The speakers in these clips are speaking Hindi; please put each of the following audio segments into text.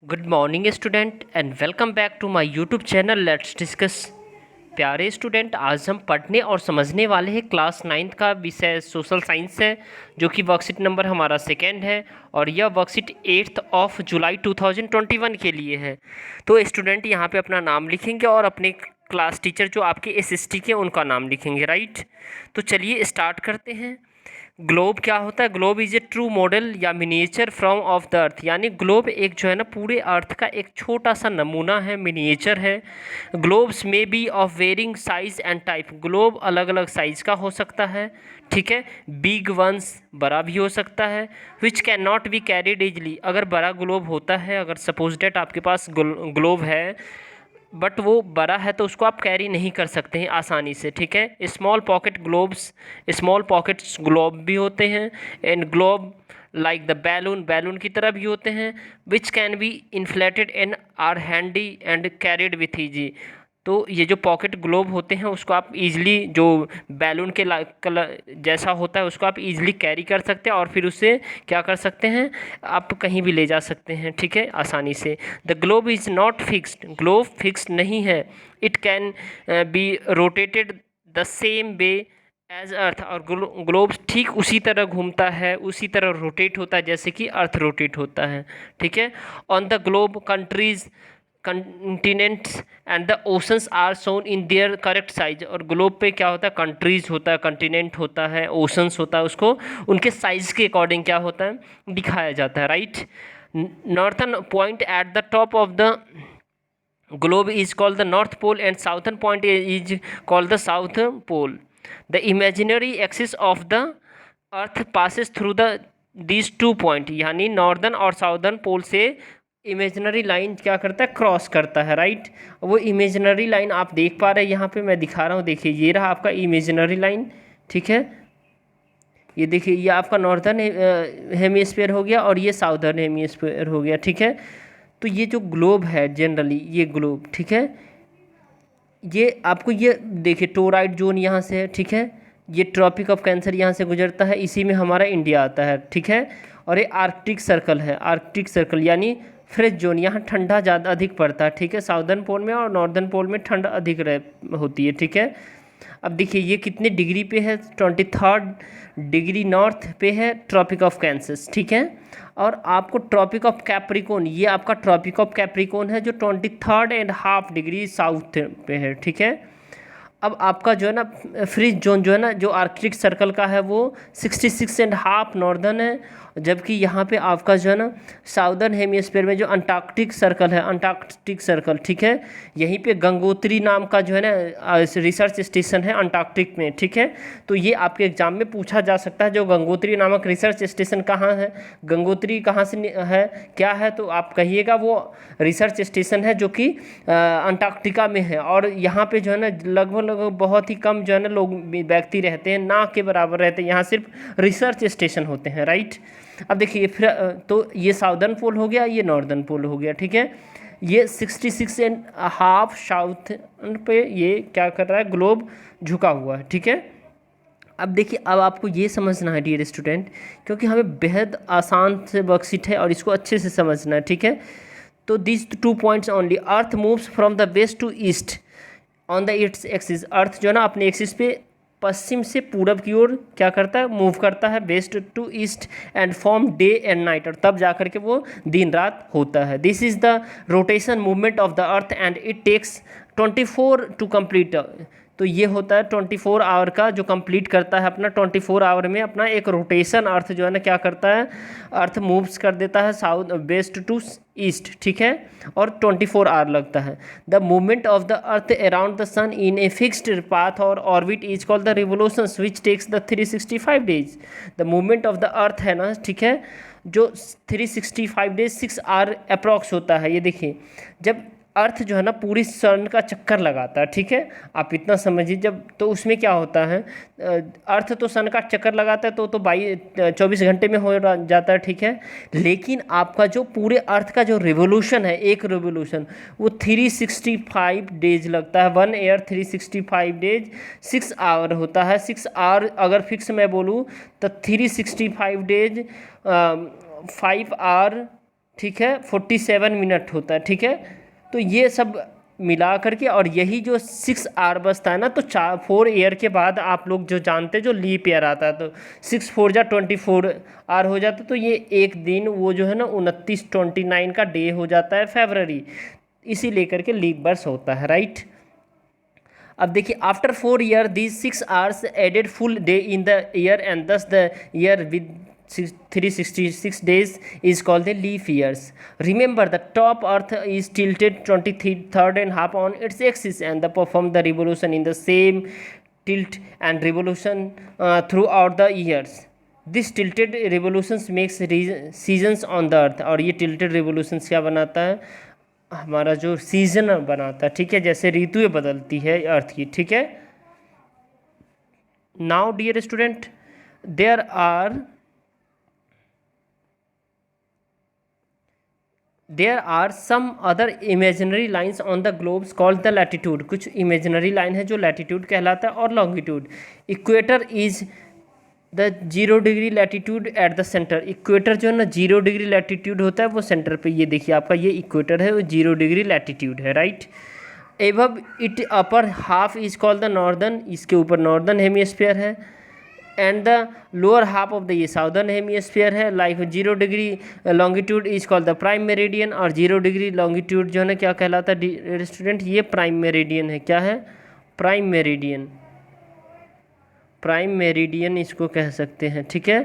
Good morning student and welcome back to my YouTube channel let's discuss. प्यारे स्टूडेंट, आज हम पढ़ने और समझने वाले हैं क्लास 9th का विषय सोशल साइंस है, जो कि वर्कशीट नंबर हमारा सेकेंड है और यह वर्कशीट 8 ऑफ जुलाई 2021 के लिए है। तो स्टूडेंट यहाँ पे अपना नाम लिखेंगे और अपने क्लास टीचर जो आपके एसएसटी के उनका नाम लिखेंगे, राइट। तो चलिए स्टार्ट करते हैं। ग्लोब क्या होता है? Globe is a true model या miniature from of the earth, यानी ग्लोब एक जो है ना पूरे अर्थ का एक छोटा सा नमूना है, मिनिएचर है। ग्लोब्स में be of varying size and type, globe अलग अलग साइज का हो सकता है, ठीक है। बिग वंस, बड़ा भी हो सकता है। Which can not be carried easily, अगर बड़ा ग्लोब होता है, अगर सपोज डेट आपके पास ग्लोब है बट वो बड़ा है तो उसको आप कैरी नहीं कर सकते हैं आसानी से, ठीक है। Small pocket globes, small pockets globe भी होते हैं। And globe like the balloon, balloon की तरह भी होते हैं। Which can be inflated and are handy and carried with easy, तो ये जो पॉकेट ग्लोब होते हैं उसको आप इजीली, जो बैलून के कलर जैसा होता है उसको आप इजीली कैरी कर सकते हैं और फिर उससे क्या कर सकते हैं, आप कहीं भी ले जा सकते हैं, ठीक है, आसानी से। The globe is not fixed, globe fix नहीं है। It can be rotated the same way as earth, और ग्लोब ठीक उसी तरह घूमता है, उसी तरह रोटेट होता है जैसे कि अर्थ रोटेट होता है, ठीक है। On the globe countries, continents and the oceans are shown in their correct size, और ग्लोब पे क्या होता है, कंट्रीज होता है, कंटिनेंट होता है, ओशंस होता है, उसको उनके साइज के अकॉर्डिंग क्या होता है, दिखाया जाता है, right. Northern point at the top of the globe is called the north pole and southern point is called the south pole. The imaginary axis of the earth passes through the these two point, यानी नॉर्दर्न और साउदर्न पोल से इमेजनरी लाइन क्या करता है, क्रॉस करता है, राइट। वो इमेजनरी लाइन आप देख पा रहे हैं, यहाँ पे मैं दिखा रहा हूँ, देखिए ये रहा आपका इमेजनरी लाइन, ठीक है। ये देखिए ये आपका नॉर्दर्न हेमिस्फीयर हो गया और ये साउदर्न हेमिस्फीयर हो गया, ठीक है। तो ये जो ग्लोब है जनरली, ये ग्लोब, ठीक है, ये आपको ये देखिए टोराइड जोन यहाँ से है, ठीक है। ये ट्रॉपिक ऑफ कैंसर यहाँ से गुजरता है, इसी में हमारा इंडिया आता है, ठीक है। और ये आर्कटिक सर्कल है, आर्कटिक सर्कल यानी फ्रेश जोन, यहाँ ठंडा ज़्यादा अधिक पड़ता है, ठीक है, साउदर्न पोल में, और नॉर्दर्न पोल में ठंड अधिक होती है, ठीक है। अब देखिए ये कितने डिग्री पे है, 23 डिग्री नॉर्थ पे है ट्रॉपिक ऑफ कैंसर, ठीक है। और आपको ट्रॉपिक ऑफ कैप्रिकॉन, ये आपका ट्रॉपिक ऑफ कैप्रिकॉन है जो 23.5 डिग्री साउथ पे है, ठीक है। अब आपका जो है ना फ्रीज जोन जो है ना, जो आर्कटिक सर्कल का है, वो 66.5 नॉर्दर्न है, जबकि यहाँ पे आपका जो है ना साउदर्न हेमिस्फीयर में जो अंटार्कटिक सर्कल है, अंटार्कटिक सर्कल, ठीक है, यहीं पे गंगोत्री नाम का जो है ना रिसर्च स्टेशन है अंटार्कटिक में, ठीक है। तो ये आपके एग्जाम में पूछा जा सकता है, जो गंगोत्री नामक रिसर्च स्टेशन कहाँ है, गंगोत्री कहाँ से है, क्या है, तो आप कहिएगा वो रिसर्च स्टेशन है जो कि अंटार्कटिका में है। और यहाँ पे जो है ना लगभग बहुत ही कम जो है ना लोग व्यक्ति रहते हैं, ना के बराबर रहते हैं, यहाँ सिर्फ रिसर्च स्टेशन होते हैं, राइट। अब देखिए फिर तो ये साउदर्न पोल हो गया, ये नॉर्दर्न पोल हो गया, ठीक है। ये 66.5 साउथ पे ये क्या कर रहा है, ग्लोब झुका हुआ है, ठीक है। अब देखिए अब आपको ये समझना है डियर स्टूडेंट, क्योंकि हमें बेहद आसान से वर्कशीट है और इसको अच्छे से समझना है, ठीक है। तो this 2 points only, earth moves from the west to east on the its axis, earth जो है ना अपने एक्सिस पे पश्चिम से पूरब की ओर क्या करता है, मूव करता है, west to east and form day and night, और तब जा कर के वो दिन रात होता है। This is the rotation movement of the earth and it takes 24 to complete, तो ये होता है 24 आवर का जो कंप्लीट करता है अपना, 24 आवर में अपना एक रोटेशन अर्थ जो है ना क्या करता है, अर्थ मूव्स कर देता है साउथ वेस्ट टू ईस्ट, ठीक है, और 24 आवर लगता है। The movement of the earth around the sun in a fixed path और orbit is called the revolution which takes the 365 days. The movement of the earth है ना, ठीक है, जो 365 डेज 6 आवर अप्रॉक्स होता है। ये देखिए जब अर्थ जो है ना पूरी सन का चक्कर लगाता है, ठीक है, आप इतना समझिए, जब तो उसमें क्या होता है, अर्थ तो सन का चक्कर लगाता है तो 24 घंटे में हो जाता है, ठीक है। लेकिन आपका जो पूरे अर्थ का जो रिवोल्यूशन है, एक रिवोल्यूशन, वो 365 डेज लगता है, 1 ईयर 365 डेज 6 आवर होता है। 6 आवर अगर फिक्स मैं बोलूँ तो 365 डेज 5 आवर ठीक है, 47 मिनट होता है, ठीक है। तो ये सब मिला करके, और यही जो 6 आवर बचता है ना, तो 4 ईयर के बाद आप लोग जो जानते हैं जो लीप ईयर आता है, तो 6 4 जा 24 आवर हो जाता है, तो ये एक दिन वो जो है ना 29 का डे हो जाता है फरवरी, इसी लेकर के लीप वर्ष होता है, राइट। अब देखिए, after 4 year these 6 hours added full day in the year and thus the year with 366 days is called the leap years. Remember, the top Earth is tilted 23rd and half on its axis, and the perform the revolution in the same tilt and revolution throughout the years. This tilted revolutions makes seasons on the Earth. और ये tilted revolutions क्या बनाता है, हमारा जो सीजन बनाता है, ठीक है, जैसे ऋतुएं बदलती है अर्थ की, ठीक है। Now dear student, there are some other imaginary lines on the globes called the latitude. कुछ इमेजिनरी लाइन है जो लैटिट्यूड कहलाता है, और longitude. Equator is the 0 degree latitude at the centre. Equator जो है ना 0 डिग्री लैटिट्यूड होता है, वो सेंटर पे, ये देखिए आपका ये इक्वेटर है, वो 0 डिग्री लैटिट्यूड है, right. Above it upper half is called the northern, इसके ऊपर नॉर्दर्न हेमिस्फीयर है, and the lower half of the ये साउदर्न हेमिस्फीयर है। Like 0 degree longitude is called the prime meridian, और 0 डिग्री लॉन्गिट्यूड जो है ना क्या कहलाता है स्टूडेंट, ये प्राइम मेरिडियन है। क्या है? प्राइम मेरिडियन, प्राइम मेरिडियन इसको कह सकते हैं, ठीक है।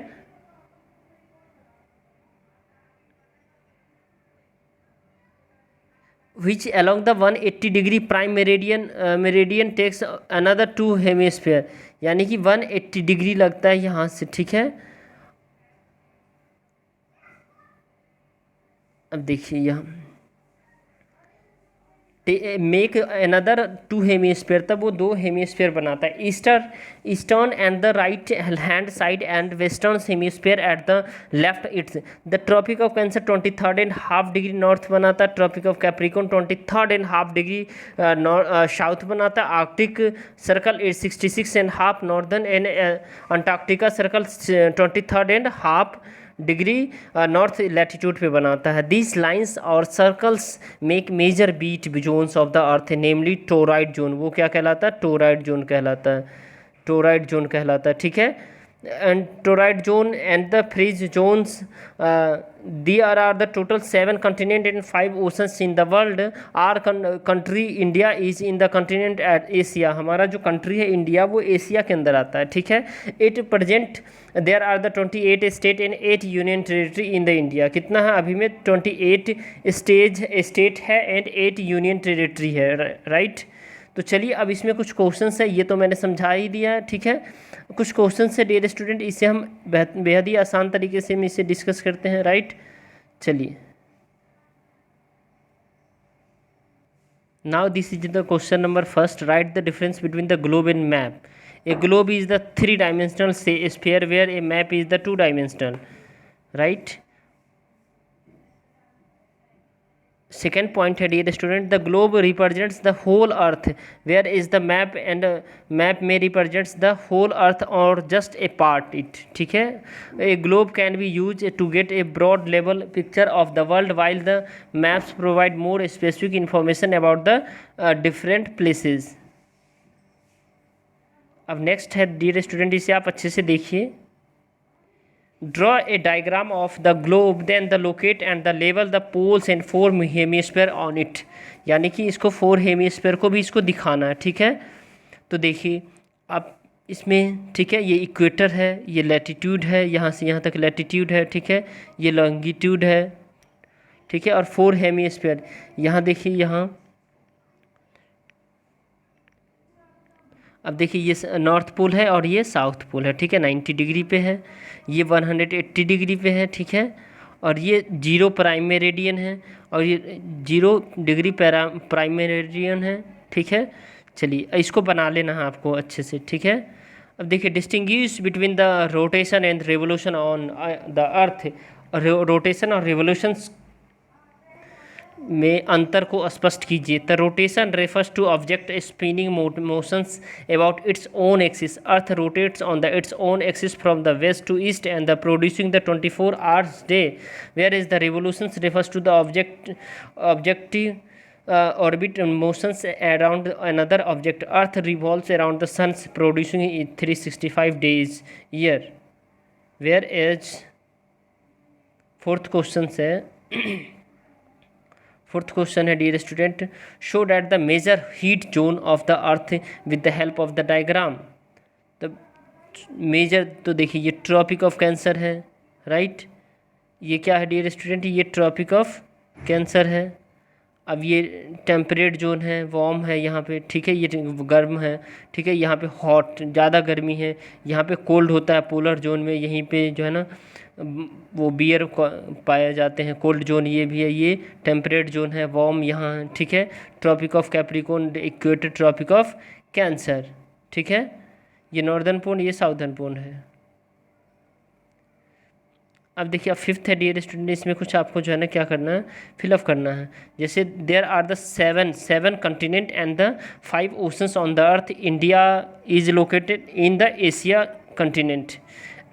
which along the 180 degree prime meridian takes another 2 hemisphere, यानी कि 180 डिग्री लगता है यहाँ से, ठीक है। अब देखिए यहाँ मेक अनदर 2 हेमिस्फीयर, तब वो 2 हेमिस्फीयर बनाता है। Eastern and the right hand side and western hemisphere at the left it's. The tropic of cancer 23rd and half degree north बनाता है। Tropic of Capricorn 23rd and half degree south बनाता है। Arctic circle is 66 and half northern and Antarctica circle 23rd and half degree north latitude पे बनाता है। दिस लाइंस और circles make major heat zones of the earth, namely toroid zone. वो क्या कहलाता है? टोराइड जोन कहलाता है, टोराइड जोन कहलाता है, ठीक है। and torrid zone and the freeze zones. There are the total 7 continents and 5 oceans in the world. Our country India is in the continent at Asia. हमारा जो कंट्री है इंडिया वो एशिया के अंदर आता है, ठीक है. It present there are the 28 state and 8 union territory in the India. कितना है अभी में? 28 स्टेट है एंड 8 यूनियन टेरिटरी है, राइट. तो चलिए अब इसमें कुछ क्वेश्चंस है, ये तो मैंने समझा ही दिया है, ठीक है. कुछ क्वेश्चन है डियर स्टूडेंट, इसे हम बेहद ही आसान तरीके से हम इसे डिस्कस करते हैं, राइट. चलिए now this is the question number first. Right the difference between the globe and map. A globe is the 3 dimensional sphere where a map is the 2 dimensional, right. Second point है dear student, the globe represents the whole earth, where is the map and map may represents the whole earth or just a part it, ठीक है. A globe can be used to get a broad level picture of the world while the maps provide more specific information about the different places. अब next है dear student, इसे आप अच्छे से देखिए. Draw a diagram of the globe, then the locate and the label the poles and 4 hemisphere on it. यानी कि इसको 4 हेमिस्फीयर को भी इसको दिखाना है, ठीक है. तो देखिए अब इसमें, ठीक है, ये इक्वेटर है, ये लैटिट्यूड है, यहाँ से यहाँ तक लैटिट्यूड है, ठीक है, ये लॉन्गिट्यूड है, ठीक है, और 4 हेमिस्फीयर. यहाँ देखिए, यहाँ अब देखिए ये नॉर्थ पोल है और ये साउथ पोल है, ठीक है. 90 डिग्री पे है, ये 180 डिग्री पे है, ठीक है, और ये 0 प्राइम मेरिडियन है और ये 0 डिग्री प्राइम मेरिडियन है, ठीक है. चलिए इसको बना लेना है आपको अच्छे से, ठीक है. अब देखिए distinguish between the rotation and revolution on the earth. Rotation और रिवोल्यूशन में अंतर को स्पष्ट कीजिए। The rotation refers to object spinning motions about its own axis. Earth rotates on the its own axis from the west to east and the producing the 24 hours day, where is the revolutions refers to the objective orbit motions around another object. Earth revolves around the sun, producing 365 days year, whereas fourth question है फोर्थ क्वेश्चन है dear student, show that the major heat zone of the earth with the help of the diagram. तो मेजर तो देखिए ये ट्रॉपिक ऑफ कैंसर है, राइट। ये क्या है डियर स्टूडेंट, ये ट्रॉपिक ऑफ कैंसर है। अब ये टेम्परेट जोन है, वार्म है यहाँ पे, ठीक है, ये गर्म है, ठीक है, यहाँ पे हॉट ज़्यादा गर्मी है, यहाँ पे कोल्ड होता है पोलर जोन में, यहीं पे जो है ना वो बियर पाए जाते हैं, कोल्ड जोन ये भी है। ये टेम्परेट जोन है, वार्म यहाँ है, ठीक है। Tropic of Capricorn, equator, Tropic of Cancer, ठीक है। ये नॉर्दर्न पोल, ये साउदर्न पोल है। अब देखिए, अब फिफ्थ है डियर स्टूडेंट, इसमें कुछ आपको जो है ना क्या करना है, फिलअप करना है। जैसे there are the seven continent and the 5 oceans on the earth. India is located in the Asia continent.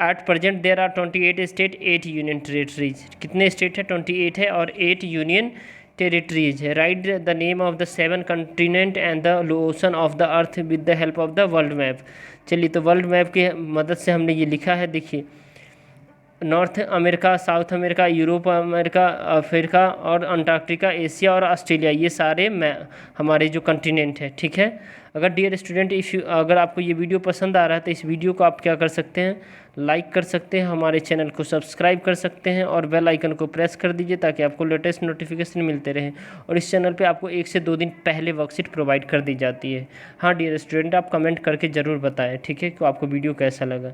At present there are 28 state, 8 union territories. कितने स्टेट है, 28 है, और 8 यूनियन टेरिटरीज है। Write the name of the 7 continent and the ocean of the earth with the help of the world map. चलिए, तो वर्ल्ड मैप की मदद से हमने ये लिखा है, देखिए north America, south America, Europe, America, Africa और अंटार्कटिका, एशिया और ऑस्ट्रेलिया, ये सारे हमारे जो कंटिनेंट है, ठीक है। अगर डियर स्टूडेंट अगर आपको ये वीडियो पसंद आ रहा है तो इस वीडियो को आप क्या कर सकते हैं, लाइक कर सकते हैं, हमारे चैनल को सब्सक्राइब कर सकते हैं और बेल आइकन को प्रेस कर दीजिए ताकि आपको लेटेस्ट नोटिफिकेशन मिलते रहें। और इस चैनल पे आपको 1 से 2 दिन पहले वर्कशीट प्रोवाइड कर दी जाती है। हाँ डियर स्टूडेंट, आप कमेंट करके ज़रूर बताएं, ठीक है, कि आपको वीडियो कैसा लगा।